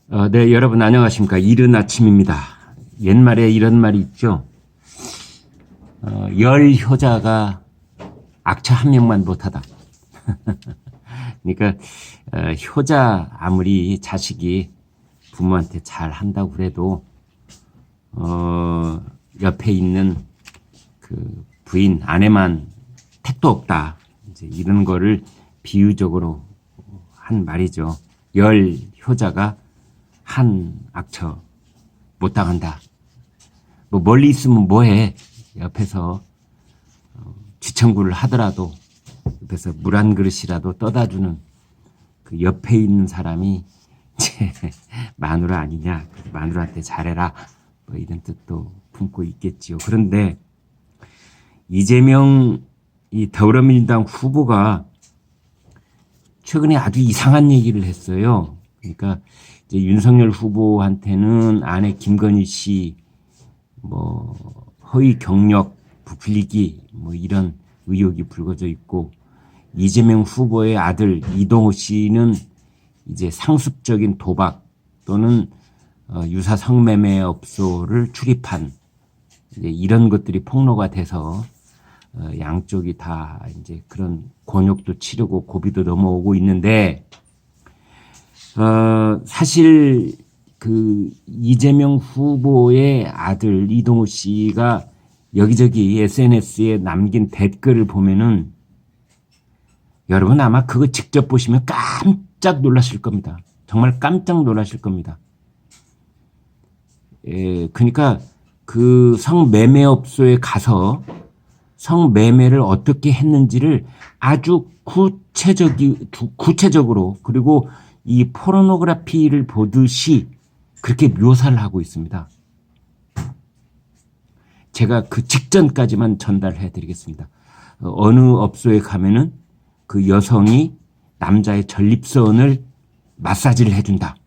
네, 여러분 안녕하십니까. 이른 아침입니다. 옛말에 이런 말이 있죠. 열 효자가 악처 한 명만 못하다. 그러니까 효자 아무리 자식이 부모한테 잘 한다고 그래도 옆에 있는 그 부인 아내만 택도 없다. 이제 이런 거를 비유적으로 한 말이죠. 열 효자가 한 악처 못 당한다. 뭐 멀리 있으면 뭐해. 옆에서 쥐청구를 하더라도 옆에서 물 한 그릇이라도 떠다 주는 그 옆에 있는 사람이 이제 마누라 아니냐. 마누라한테 잘해라. 뭐 이런 뜻도 품고 있겠지요. 그런데 이재명 이 더불어민주당 후보가 최근에 아주 이상한 얘기를 했어요. 그러니까 이제 윤석열 후보한테는 아내 김건희 씨 뭐 허위 경력 부풀리기 뭐 이런 의혹이 불거져 있고, 이재명 후보의 아들 이동호 씨는 이제 상습적인 도박 또는 유사 성매매 업소를 출입한 이제 이런 것들이 폭로가 돼서 양쪽이 다 이제 그런 곤욕도 치르고 고비도 넘어오고 있는데, 사실 그 이재명 후보의 아들 이동호 씨가 여기저기 SNS에 남긴 댓글을 보면은 여러분 아마 그거 직접 보시면 깜짝 놀라실 겁니다. 정말 깜짝 놀라실 겁니다. 그러니까 그 성매매업소에 가서 성매매를 어떻게 했는지를 아주 구체적으로 그리고 이 포르노그래피를 보듯이 그렇게 묘사를 하고 있습니다. 제가 그 직전까지만 전달해 드리겠습니다. 어느 업소에 가면은 그 여성이 남자의 전립선을 마사지를 해준다.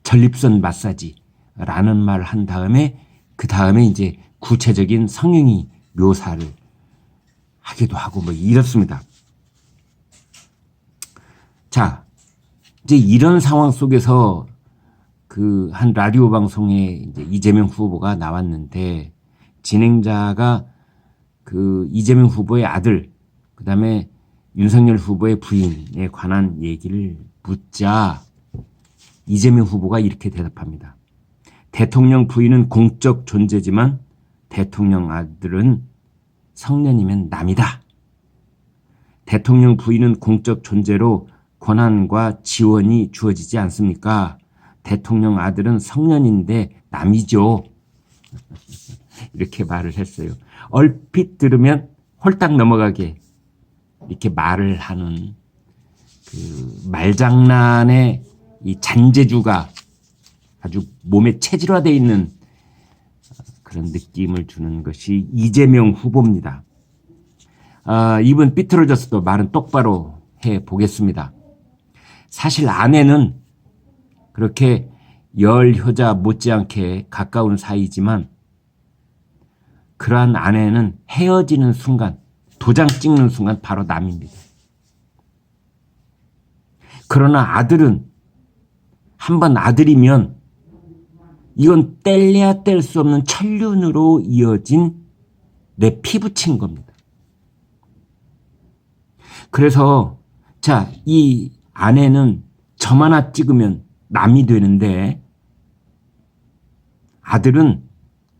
전립선 마사지라는 말을 한 다음에 그 다음에 이제 구체적인 성행위 묘사를 하기도 하고 뭐 이렇습니다. 자, 이제 이런 상황 속에서 그 한 라디오 방송에 이제 이재명 후보가 나왔는데, 진행자가 그 이재명 후보의 아들, 그 다음에 윤석열 후보의 부인에 관한 얘기를 묻자 이재명 후보가 이렇게 대답합니다. 대통령 부인은 공적 존재지만 대통령 아들은 성년이면 남이다. 대통령 부인은 공적 존재로 권한과 지원이 주어지지 않습니까? 대통령 아들은 성년인데 남이죠. 이렇게 말을 했어요. 얼핏 들으면 홀딱 넘어가게 이렇게 말을 하는 그 말장난의 이 잔재주가 아주 몸에 체질화되어 있는 그런 느낌을 주는 것이 이재명 후보입니다. 입은 삐뚤어졌어도 말은 똑바로 해보겠습니다. 사실 아내는 그렇게 열 효자 못지않게 가까운 사이지만 그러한 아내는 헤어지는 순간, 도장 찍는 순간 바로 남입니다. 그러나 아들은 한번 아들이면 이건 뗄래야 뗄 수 없는 천륜으로 이어진 내 피부친 겁니다. 그래서 자, 이 아내는 점 하나 찍으면 남이 되는데 아들은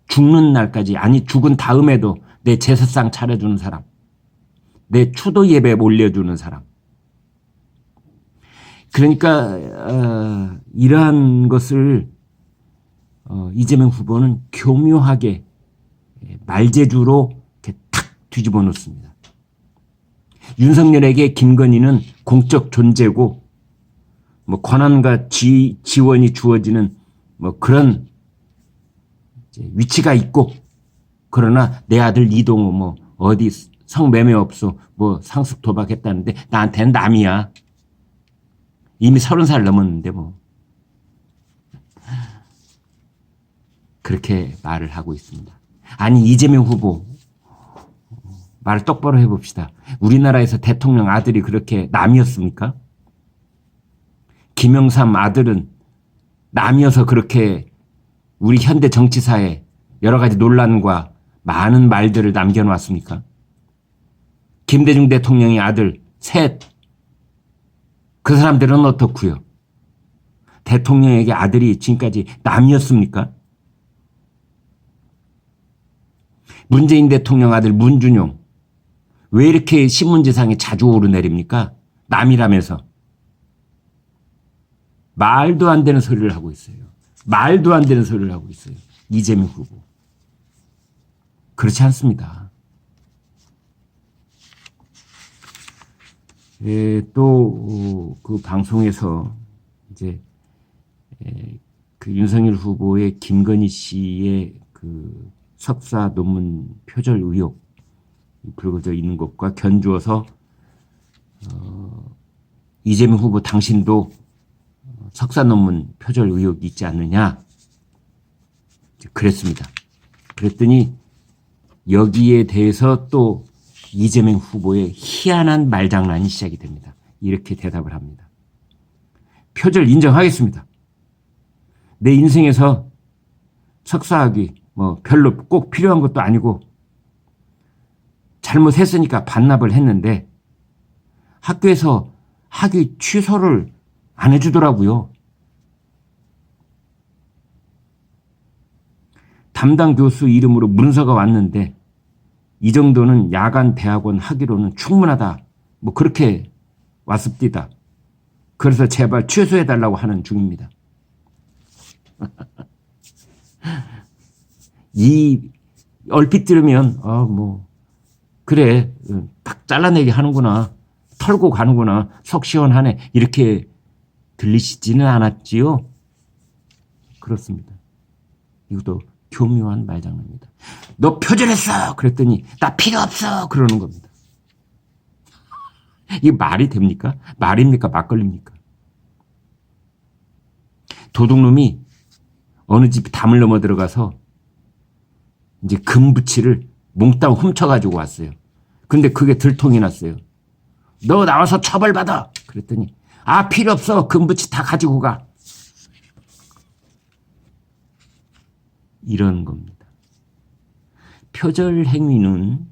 죽는 날까지, 아니 죽은 다음에도 내 제사상 차려주는 사람, 내 추도 예배 올려주는 사람. 그러니까 이러한 것을 이재명 후보는 교묘하게 말재주로 이렇게 탁 뒤집어 놓습니다. 윤석열에게 김건희는 공적 존재고 뭐 권한과 지원이 주어지는 뭐 그런 위치가 있고, 그러나 내 아들 이동호 뭐 어디 성매매업소 뭐 상습 도박했다는데 나한테는 남이야. 이미 30살 넘었는데 뭐. 그렇게 말을 하고 있습니다. 아니 이재명 후보 말을 똑바로 해봅시다. 우리나라에서 대통령 아들이 그렇게 남이었습니까? 김영삼 아들은 남이어서 그렇게 우리 현대 정치사에 여러 가지 논란과 많은 말들을 남겨놓았습니까? 김대중 대통령의 아들 셋, 그 사람들은 어떻고요? 대통령에게 아들이 지금까지 남이었습니까? 문재인 대통령 아들 문준용, 왜 이렇게 신문지상에 자주 오르내립니까? 남이라면서. 말도 안 되는 소리를 하고 있어요. 말도 안 되는 소리를 하고 있어요. 이재명 후보. 그렇지 않습니다. 또 그 방송에서 이제 그 윤석열 후보의 김건희 씨의 그 석사 논문 표절 의혹 불거져 있는 것과 견주어서 이재명 후보 당신도 석사 논문 표절 의혹이 있지 않느냐 그랬습니다. 그랬더니 여기에 대해서 또 이재명 후보의 희한한 말장난이 시작이 됩니다. 이렇게 대답을 합니다. 표절 인정하겠습니다. 내 인생에서 석사학위 뭐 별로 꼭 필요한 것도 아니고 잘못했으니까 반납을 했는데 학교에서 학위 취소를 안 해주더라고요. 담당 교수 이름으로 문서가 왔는데 이 정도는 야간 대학원 하기로는 충분하다. 뭐 그렇게 왔습니다. 그래서 제발 취소해달라고 하는 중입니다. 이 얼핏 들으면 뭐 그래 딱 잘라내기 하는구나. 털고 가는구나. 속 시원하네. 이렇게 들리시지는 않았지요? 그렇습니다. 이것도 교묘한 말장난입니다. 너 표절했어! 그랬더니 나 필요 없어! 그러는 겁니다. 이게 말이 됩니까? 말입니까? 막걸리입니까? 도둑놈이 어느 집 담을 넘어 들어가서 이제 금부치를 몽땅 훔쳐가지고 왔어요. 근데 그게 들통이 났어요. 너 나와서 처벌받아! 그랬더니 필요 없어! 금부치 다 가지고 가! 이런 겁니다. 표절 행위는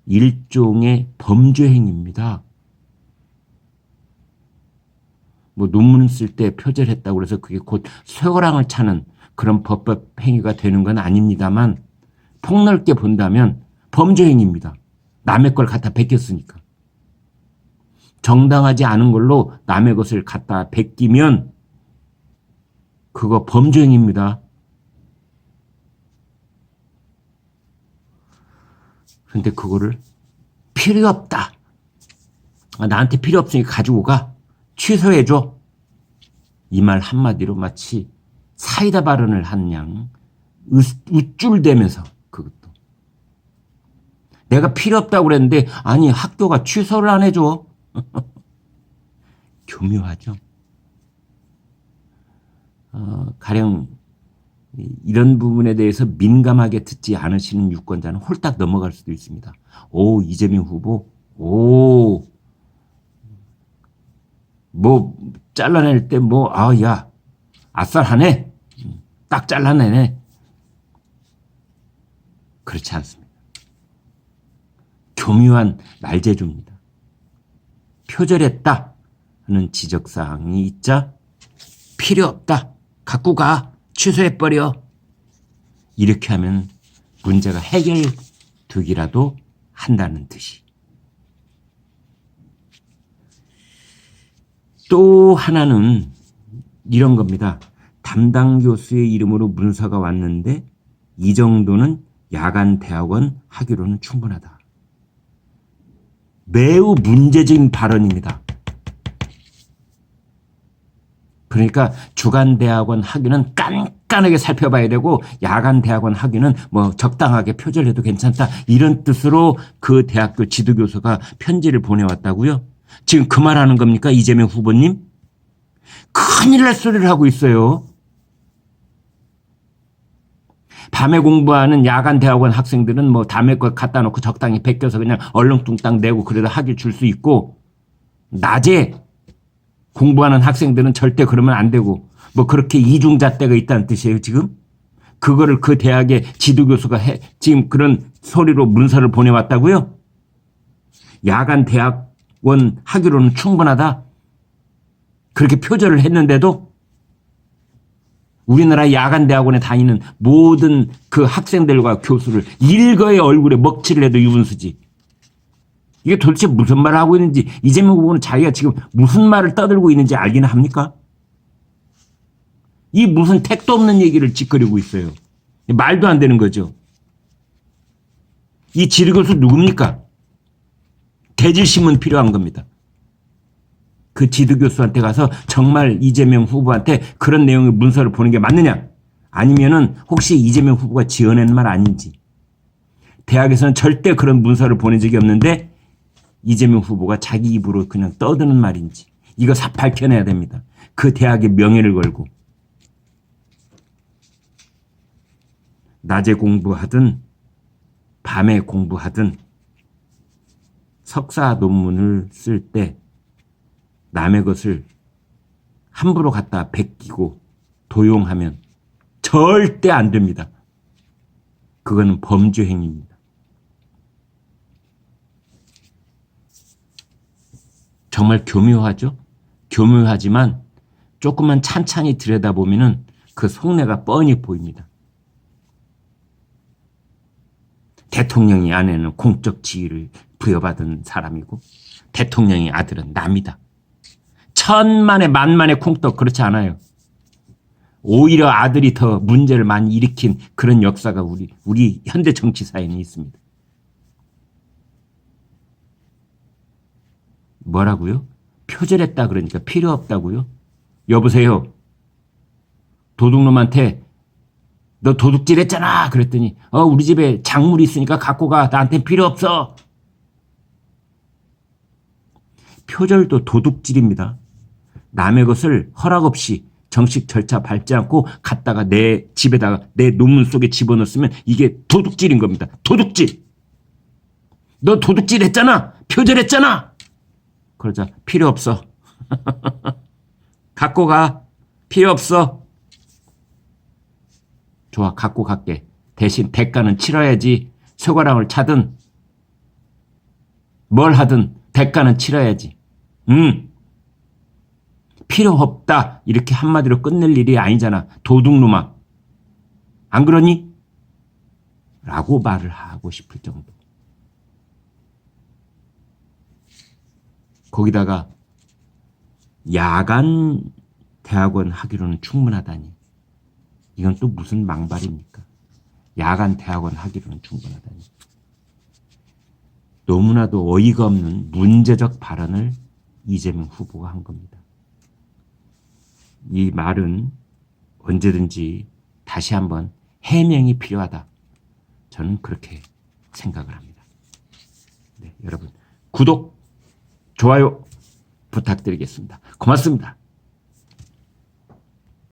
일종의 범죄 행위입니다. 뭐 논문 쓸 때 표절했다고 해서 그게 곧 쇠고랑을 차는 그런 법법 행위가 되는 건 아닙니다만 폭넓게 본다면 범죄 행위입니다. 남의 걸 갖다 베꼈으니까. 정당하지 않은 걸로 남의 것을 갖다 베끼면 그거 범죄 행위입니다. 근데 그거를 필요 없다. 나한테 필요 없으니까 가지고 가. 취소해줘. 이 말 한마디로 마치 사이다 발언을 한 양 우쭐대면서 그것도. 내가 필요 없다고 그랬는데 아니 학교가 취소를 안 해줘. 교묘하죠. 가령 이런 부분에 대해서 민감하게 듣지 않으시는 유권자는 홀딱 넘어갈 수도 있습니다. 오, 이재명 후보, 뭐 잘라낼 때 야, 아싸하네. 딱 잘라내네. 그렇지 않습니다. 교묘한 말재주입니다. 표절했다 하는 지적사항이 있자 필요 없다. 갖고 가. 취소해버려. 이렇게 하면 문제가 해결되기라도 한다는 듯이. 또 하나는 이런 겁니다. 담당 교수의 이름으로 문서가 왔는데 이 정도는 야간 대학원 하기로는 충분하다. 매우 문제적인 발언입니다. 그러니까 주간 대학원 학위는 깐깐하게 살펴봐야 되고 야간 대학원 학위는 뭐 적당하게 표절해도 괜찮다. 이런 뜻으로 그 대학교 지도교수가 편지를 보내왔다고요? 지금 그 말하는 겁니까? 이재명 후보님? 큰일 날 소리를 하고 있어요. 밤에 공부하는 야간 대학원 학생들은 뭐 남의 거 갖다 놓고 적당히 베껴서 그냥 얼렁뚱땅 내고 그래도 학위 줄 수 있고 낮에 공부하는 학생들은 절대 그러면 안 되고 뭐 그렇게 이중잣대가 있다는 뜻이에요 지금? 그거를 그 대학의 지도교수가 지금 그런 소리로 문서를 보내왔다고요? 야간 대학원 하기로는 충분하다? 그렇게 표절을 했는데도 우리나라 야간 대학원에 다니는 모든 그 학생들과 교수를 일거에 얼굴에 먹칠을 해도 유분수지. 이게 도대체 무슨 말을 하고 있는지 이재명 후보는 자기가 지금 무슨 말을 떠들고 있는지 알기는 합니까? 이 무슨 택도 없는 얘기를 짓거리고 있어요. 말도 안 되는 거죠. 이 지도교수 누굽니까? 대질심은 필요한 겁니다. 그 지도교수한테 가서 정말 이재명 후보한테 그런 내용의 문서를 보낸 게 맞느냐? 아니면은 혹시 이재명 후보가 지어낸 말 아닌지. 대학에서는 절대 그런 문서를 보낸 적이 없는데 이재명 후보가 자기 입으로 그냥 떠드는 말인지. 이거 밝혀내야 됩니다. 그 대학의 명예를 걸고. 낮에 공부하든 밤에 공부하든 석사 논문을 쓸 때 남의 것을 함부로 갖다 베끼고 도용하면 절대 안 됩니다. 그거는 범죄 행위입니다. 정말 교묘하죠? 교묘하지만 조금만 찬찬히 들여다보면 그 속내가 뻔히 보입니다. 대통령이 아내는 공적 지위를 부여받은 사람이고 대통령의 아들은 남이다. 천만에 만만의 콩떡 그렇지 않아요. 오히려 아들이 더 문제를 많이 일으킨 그런 역사가 우리 현대 정치사에는 있습니다. 뭐라고요? 표절했다 그러니까 필요 없다고요? 여보세요. 도둑놈한테 너 도둑질 했잖아 그랬더니 우리 집에 작물이 있으니까 갖고 가. 나한테 필요 없어. 표절도 도둑질입니다. 남의 것을 허락 없이 정식 절차 밟지 않고 갖다가 내 집에다가 내 논문 속에 집어넣었으면 이게 도둑질인 겁니다. 도둑질. 너 도둑질 했잖아. 표절했잖아. 그러자 필요 없어. 갖고 가. 필요 없어. 좋아, 갖고 갈게. 대신 대가는 치러야지. 쇠고랑을 차든 뭘 하든 대가는 치러야지. 필요 없다. 이렇게 한마디로 끝낼 일이 아니잖아. 도둑놈아. 안 그러니? 라고 말을 하고 싶을 정도. 거기다가 야간 대학원 하기로는 충분하다니. 이건 또 무슨 망발입니까? 야간 대학원 하기로는 충분하다니. 너무나도 어이가 없는 문제적 발언을 이재명 후보가 한 겁니다. 이 말은 언제든지 다시 한번 해명이 필요하다. 저는 그렇게 생각을 합니다. 네, 여러분 구독, 좋아요 부탁드리겠습니다. 고맙습니다.